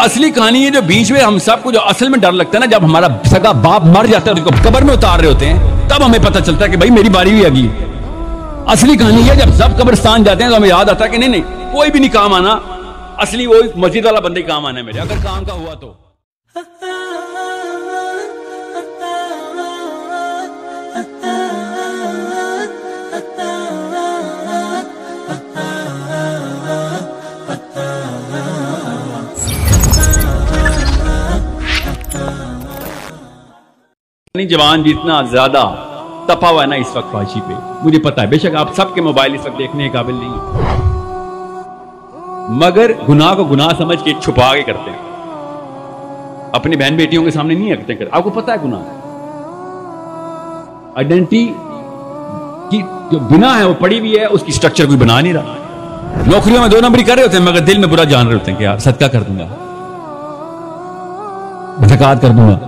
اصلی کہانی ہے جو بیچ میں ہم سب کو جو اصل میں ڈر لگتا ہے نا، جب ہمارا سگا باپ مر جاتا ہے اور اس کو قبر میں اتار رہے ہوتے ہیں، تب ہمیں پتہ چلتا ہے کہ بھائی میری باری بھی آگئی۔ اصلی کہانی ہے جب سب قبرستان جاتے ہیں تو ہمیں یاد آتا ہے کہ نہیں نہیں کوئی بھی نہیں کام آنا، اصلی وہ مسجد والا بندے کام آنا ہے میرے، اگر کام کا ہوا تو۔ جوان جتنا زیادہ تپا ہوا ہے نا اس وقت فحاشی پہ، مجھے پتا ہے بے شک آپ سب کے موبائل اس وقت دیکھنے کے قابل نہیں ہیں، مگر گناہ کو گناہ سمجھ کے چھپا کے کرتے ہیں، اپنی بہن بیٹیوں کے سامنے نہیں رکھتے کرتے۔ آپ کو پتا ہے گناہ آئیڈینٹی کی جو بنا ہے وہ پڑی ہوئی ہے، اس کی سٹرکچر کوئی بنا نہیں رہا۔ نوکریوں میں 2 نمبری کر رہے ہوتے ہیں مگر دل میں برا جان رہے ہوتے ہیں کہ یار صدقہ کر دوں گا، زکوٰۃ کر دوں گا۔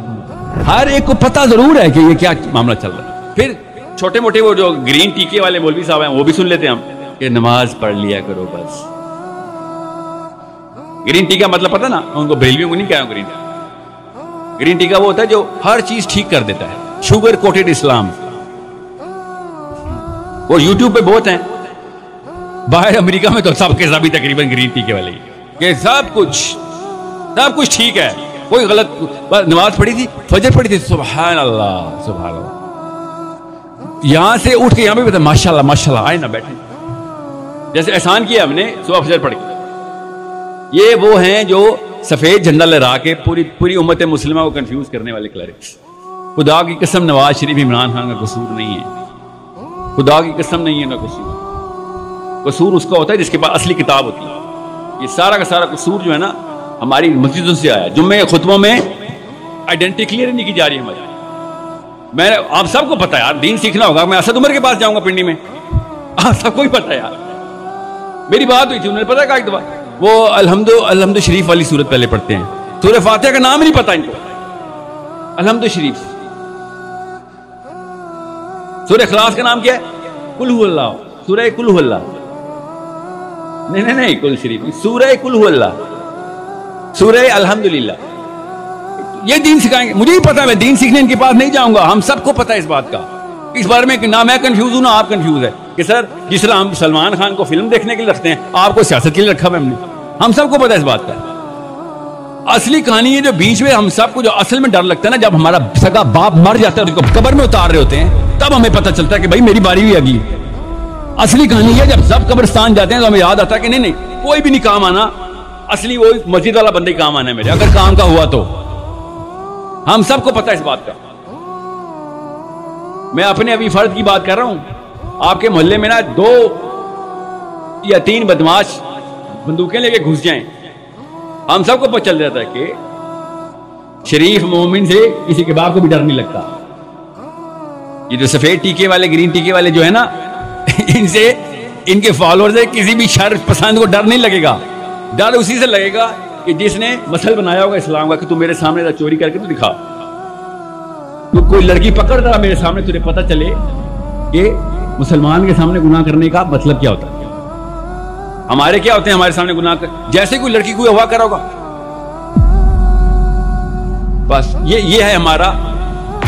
ہر ایک کو پتا ضرور ہے کہ یہ کیا معاملہ چل رہا ہے۔ پھر چھوٹے موٹے وہ جو گرین ٹیکے والے مولوی صاحب ہیں وہ بھی سن لیتے ہیں ہم کہ نماز پڑھ لیا کرو بس۔ گرین ٹیکا مطلب پتا نا، ان کو بریلویوں کو نہیں کہا گرین ٹیکا۔ گرین ٹیکا وہ ہوتا ہے جو ہر چیز ٹھیک کر دیتا ہے، شوگر کوٹڈ اسلام۔ وہ یوٹیوب پہ بہت ہیں، باہر امریکہ میں تو سب کے سبھی تقریباً گرین ٹیکے والے ہی کہ سب کچھ ٹھیک ہے، کوئی غلط نماز پڑھی تھی، فجر پڑھی تھی، سبحان اللہ سبحان اللہ، یہاں سے اٹھ کے یہاں پہ بتا ماشاء اللہ ماشاء اللہ، آئے نا بیٹھے، جیسے احسان کیا ہم نے صبح فجر پڑھ کے۔ یہ وہ ہیں جو سفید جھنڈا لہرا کے پوری امت مسلمہ کو کنفیوز کرنے والے کلرکس۔ خدا کی قسم نواز شریف عمران خان کا قصور نہیں ہے، خدا کی قسم نہیں ہے نا قصور اس کا ہوتا ہے جس کے پاس اصلی کتاب ہوتی ہے۔ یہ سارا کا سارا قصور جو ہے نا ہماری مسجدوں سے آیا، جمعے خطبوں میں آئیڈینٹی کلیئر نہیں کی جا رہی ہے ہماری۔ میں آپ سب کو پتا ہے یار، دین سیکھنا ہوگا، میں اسد عمر کے پاس جاؤں گا پنڈی میں، آپ سب کو ہی پتا ہے یار، میری بات ہوئی تھی انہوں نے پتا کہا ایک دفعہ وہ الحمد شریف والی سورت پہلے پڑھتے ہیں، سورہ فاتحہ کا نام نہیں پتا ان کو، الحمد شریف۔ سورہ اخلاص کا نام کیا ہے؟ قل هو اللہ، سورہ قل هو اللہ، نہیں قل شریف، سورہ قل هو اللہ، سورہ الحمدللہ۔ یہ دین سکھائیں گے، مجھے ہی پتا ہے، میں دین سیکھنے ان کے پاس نہیں جاؤں گا، ہم سب کو پتا ہے اس بات کا۔ اس بارے میں نہ میں کنفیوز ہوں نہ آپ کنفیوز ہے کہ سر جس طرح ہم سلمان خان کو فلم دیکھنے کے لیے رکھتے ہیں، آپ کو سیاست کے لیے رکھا ہوا ہم نے، ہم سب کو پتا ہے اس بات کا۔ اصلی کہانی ہے جو بیچ میں ہم سب کو جو اصل میں ڈر لگتا ہے نا، جب ہمارا سگا باپ مر جاتا ہے اور اس کو قبر میں اتار رہے ہوتے ہیں، تب ہمیں پتہ چلتا ہے کہ بھائی میری باری بھی آگئی۔ اصلی کہانی ہے جب سب قبرستان جاتے ہیں تو ہمیں یاد آتا ہے کہ نہیں نہیں کوئی بھی نہیں کام آنا، اصلی وہ مسجد والا بندے کام آنا ہے میرے، اگر کام کا ہوا تو۔ ہم سب کو پتا ہے اس بات کا۔ میں اپنے ابھی فرد کی بات کر رہا ہوں، آپ کے محلے میں نا 2 یا 3 بدماش بندوقیں لے کے گھس جائیں، ہم سب کو پتہ چل جاتا ہے کہ شریف مومن سے کسی کے باپ کو بھی ڈر نہیں لگتا۔ یہ جو سفید ٹیکے والے گرین ٹیکے والے جو ہے نا، ان سے ان کے فالوور سے کسی بھی شر پسند کو ڈر نہیں لگے گا، ڈر اسی سے لگے گا کہ جس نے مسل بنایا ہوگا اسلام کا کہ تو میرے سامنے چوری کر کے تو دکھا، تو کوئی لڑکی پکڑ رہا میرے سامنے، تجھے پتہ چلے کہ مسلمان کے سامنے گناہ کرنے کا مطلب کیا ہوتا ہے۔ ہمارے کیا ہوتے ہیں ہمارے سامنے گناہ جیسے کوئی لڑکی کوئی ہوا کرا ہوگا، بس یہ ہے ہمارا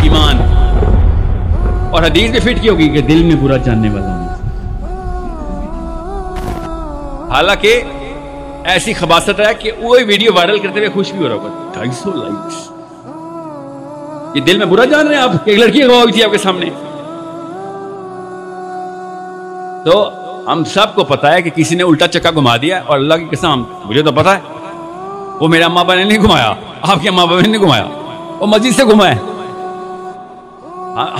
ایمان۔ اور حدیث میں فٹ کی ہوگی کہ دل میں برا جاننے والا ہوں، حالانکہ ایسی خباثت ہے کہ وہ ویڈیو وائرل کرتے ہوئے خوش بھی ہو رہا ہوگا، 250 لائکس، یہ دل میں برا جان رہے ہیں آپ کہ ایک لڑکی گوا ہوئی تھی آپ کے سامنے۔ تو ہم سب کو پتا ہے کہ کسی نے الٹا چکا گھما دیا، اور اللہ کی قسم مجھے تو پتا ہے وہ میرے اماں ابا نے نہیں گھمایا، آپ کے اماں ابا نے نہیں گھمایا، وہ مسجد سے گھما ہے۔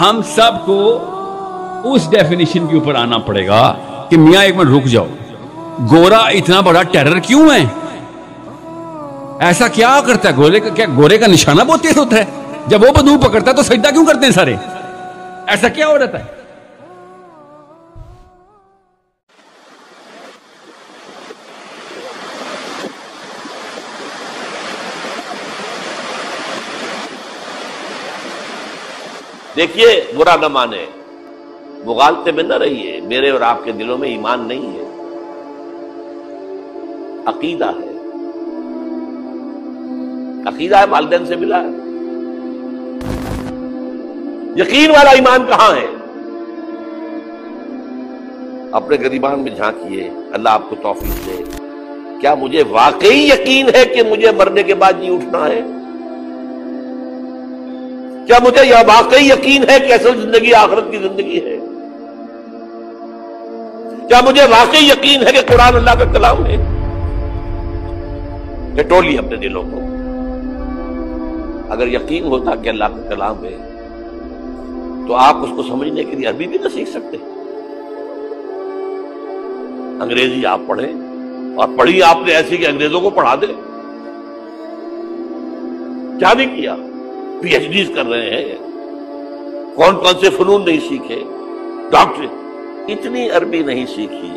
ہم سب کو اس ڈیفینیشن کے اوپر آنا پڑے گا کہ میاں ایک منٹ رک جاؤ، گورا اتنا بڑا ٹیرر کیوں ہے؟ ایسا کیا کرتا ہے؟ گورے کا نشانہ بہت تیز ہوتا ہے، جب وہ بندوق پکڑتا ہے تو سجدہ کیوں کرتے ہیں سارے؟ ایسا کیا ہو رہتا ہے؟ دیکھیے برا نہ مانے، مغالطے میں نہ رہیے، میرے اور آپ کے دلوں میں ایمان نہیں ہے، عقیدہ ہے۔ عقیدہ ہے والدین سے ملا ہے. یقین والا ایمان کہاں ہے؟ اپنے گریبان میں جھانکیے، اللہ آپ کو توفیق دے. کیا مجھے واقعی یقین ہے کہ مجھے مرنے کے بعد جی اٹھنا ہے؟ کیا مجھے یہ واقعی یقین ہے کہ اصل زندگی آخرت کی زندگی ہے؟ کیا مجھے واقعی یقین ہے کہ قرآن اللہ کا کلام ہے؟ ٹٹولیے اپنے دلوں کو. اگر یقین ہوتا کہ اللہ کا کلام ہے تو آپ اس کو سمجھنے کے لیے عربی بھی نہ سیکھ سکتے. انگریزی آپ پڑھیں، اور پڑھی آپ نے ایسی کہ انگریزوں کو پڑھا دے. کیا نہیں کیا، پی ایچ ڈیز کر رہے ہیں، کون کون سے فنون نہیں سیکھے، ڈاکٹر. اتنی عربی نہیں سیکھی.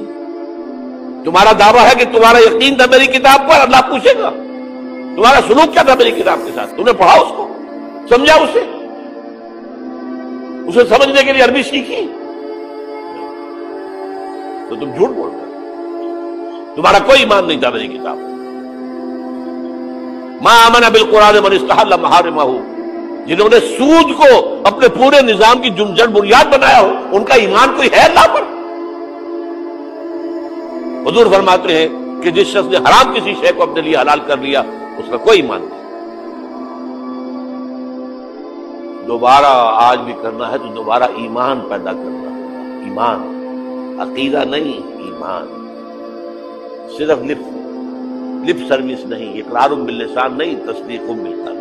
تمہارا دعویٰ ہے کہ تمہارا یقین تھا میری کتاب پر، اللہ پوچھے گا تمہارا سلوک کیا تھا میری کتاب کے ساتھ. تم نے پڑھا اس کو، سمجھا اسے سمجھنے کے لیے عربی سیکھی؟ تو تم جھوٹ بول رہے. تمہارا کوئی ایمان نہیں تھا میری کتاب. ما آمن بالقرآن من استحل محارمہ، جنہوں نے سود کو اپنے پورے نظام کی جڑ بنیاد بنایا ہو، ان کا ایمان کوئی ہے اللہ پر؟ حضور فرماتے ہیں کہ جس شخص نے حرام کسی شے کو اپنے لیے حلال کر لیا اس کا کوئی ایمان نہیں. دوبارہ آج بھی کرنا ہے تو دوبارہ ایمان پیدا کرنا. ایمان، عقیدہ نہیں، ایمان. صرف لپ سروس نہیں، اقرار باللسان نہیں، تصدیق بالقلب.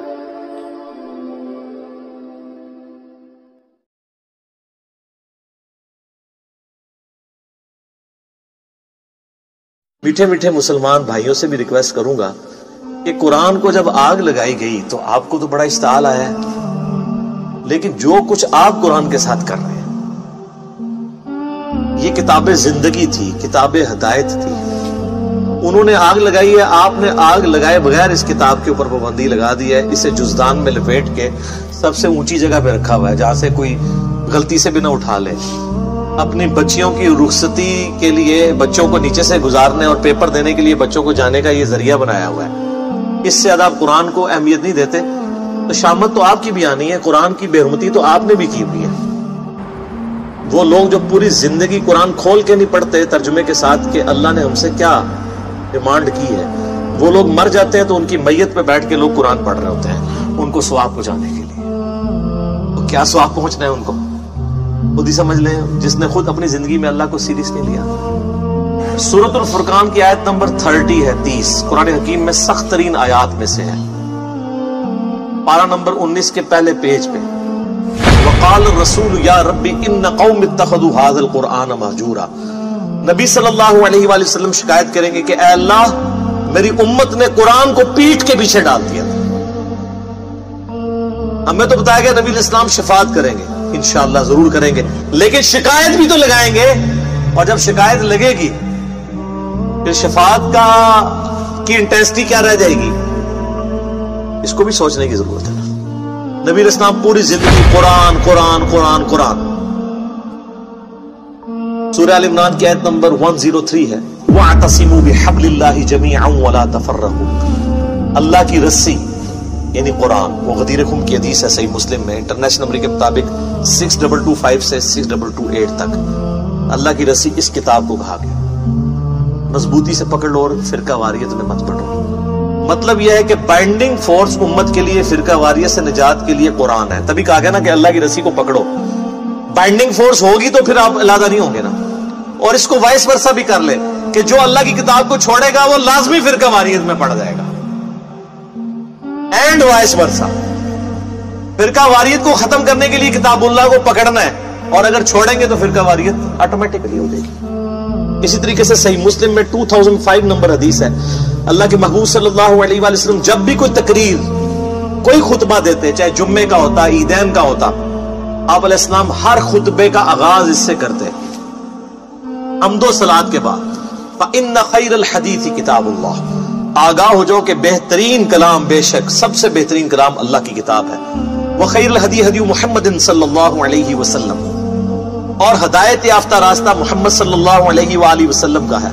میٹھے میٹھے مسلمان بھائیوں سے بھی ریکویسٹ کروں گا کہ قرآن کو جب آگ لگائی گئی تو آپ کو تو بڑا اشتعال آیا ہے، لیکن جو کچھ آپ قرآن کے ساتھ کر رہے ہیں، یہ کتاب زندگی تھی، کتاب ہدایت تھی. انہوں نے آگ لگائی ہے، آپ نے آگ لگائے بغیر اس کتاب کے اوپر پابندی لگا دی ہے. اسے جزدان میں لپیٹ کے سب سے اونچی جگہ پہ رکھا ہوا ہے جہاں سے کوئی غلطی سے بھی نہ اٹھا لے. اپنی بچیوں کی رخصتی کے لیے بچوں کو نیچے سے گزارنے اور پیپر دینے کے لیے بچوں کو جانے کا یہ ذریعہ بنایا ہوا ہے. اس سے زیادہ آپ قرآن کو اہمیت نہیں دیتے. تو شامت تو آپ کی بھی آنی ہے، قرآن کی بے حرمتی تو آپ نے بھی کی ہوئی ہے. وہ لوگ جو پوری زندگی قرآن کھول کے نہیں پڑھتے ترجمے کے ساتھ کہ اللہ نے ہم سے کیا ڈیمانڈ کی ہے، وہ لوگ مر جاتے ہیں تو ان کی میت پہ بیٹھ کے لوگ قرآن پڑھ رہے ہوتے ہیں ان کو ثواب پہنچانے کے لیے. تو کیا ثواب پہنچنا ہے ان کو خود ہی سمجھ لیں، جس نے خود اپنی زندگی میں اللہ کو سیریس نہیں لیا. سورۃ الفرقان کی آیت نمبر 30 ہے، 30 قرآن حکیم میں سخت ترین آیات میں سے ہے. پارہ نمبر 19 کے پہلے پیج پہ وقال الرسول یا ربی ان قوم اتخذوا هذا القرآن مہجورا. نبی صلی اللہ علیہ وآلہ وسلم شکایت کریں گے کہ اے اللہ، میری امت نے قرآن کو پیٹھ کے پیچھے ڈال دیا. ہمیں تو بتایا گیا نبی علیہ السلام شفاعت کریں گے، انشاءاللہ ضرور کریں گے، لیکن شکایت بھی تو لگائیں گے. اور جب شکایت لگے گی پھر شفاعت کی انٹینسٹی کیا رہ جائے گی، اس کو بھی سوچنے کی ضرورت ہے. نبی علیہ السلام پوری زندگی قرآن قرآن قرآن قرآن. سورہ ال عمران کی آیت نمبر 103 ہے وَاعْتَصِمُوا بِحَبْلِ اللَّهِ جَمِيعًا وَلَا تَفَرَّقُوا. اللہ کی رسی یعنی قرآن، وہ غدیر خم کی حدیث ہے صحیح مسلم میں، انٹرنیشنل نمبر کے مطابق 6225 سے 6228 تک. اللہ کی رسی اس کتاب کو کہا گیا، مضبوطی سے پکڑ لو اور فرقہ واریت میں مت پڑھو. مطلب یہ ہے کہ بائنڈنگ فورس امت کے لیے، فرقہ واریت سے نجات کے لیے قرآن ہے. تبھی کہا گیا نا کہ اللہ کی رسی کو پکڑو. بائنڈنگ فورس ہوگی تو پھر آپ علیحدہ نہیں ہوں گے نا. اور اس کو وائس ورسا بھی کر لے کہ جو اللہ کی کتاب کو چھوڑے گا وہ لازمی فرقہ واریت میں پڑ جائے گا، اینڈ وائس ورسا. فرقہ واریت کو ختم کرنے کے لیے کتاب اللہ کو پکڑنا ہے، اور اگر چھوڑیں گے تو فرقہ واریت آٹومیٹکلی ہو جائے گی. اسی طریقے سے صحیح مسلم میں 2005 نمبر حدیث ہے، اللہ کے محبوب صلی اللہ علیہ وآلہ وسلم جب بھی کوئی تقریر، کوئی خطبہ دیتے، چاہے جمعے کا ہوتا، عیدین کا ہوتا، آپ علیہ السلام ہر خطبے کا آغاز اس سے کرتے حمد و صلات کے بعد فَإِنَّ خَيْرَ الْحَدِيثِ كِتَابُ اللَّهِ. آگاہ ہو جاؤ کہ بہترین کلام، بے شک سب سے بہترین کلام اللہ کی کتاب ہے. وَخَيْرُ الْهَدِي هَدِيُّ مُحَمَّدٍ صلی اللہ علیہ وسلم، اور ہدایت یافتہ راستہ محمد صلی اللہ علیہ وآلہ وسلم کا ہے.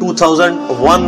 2001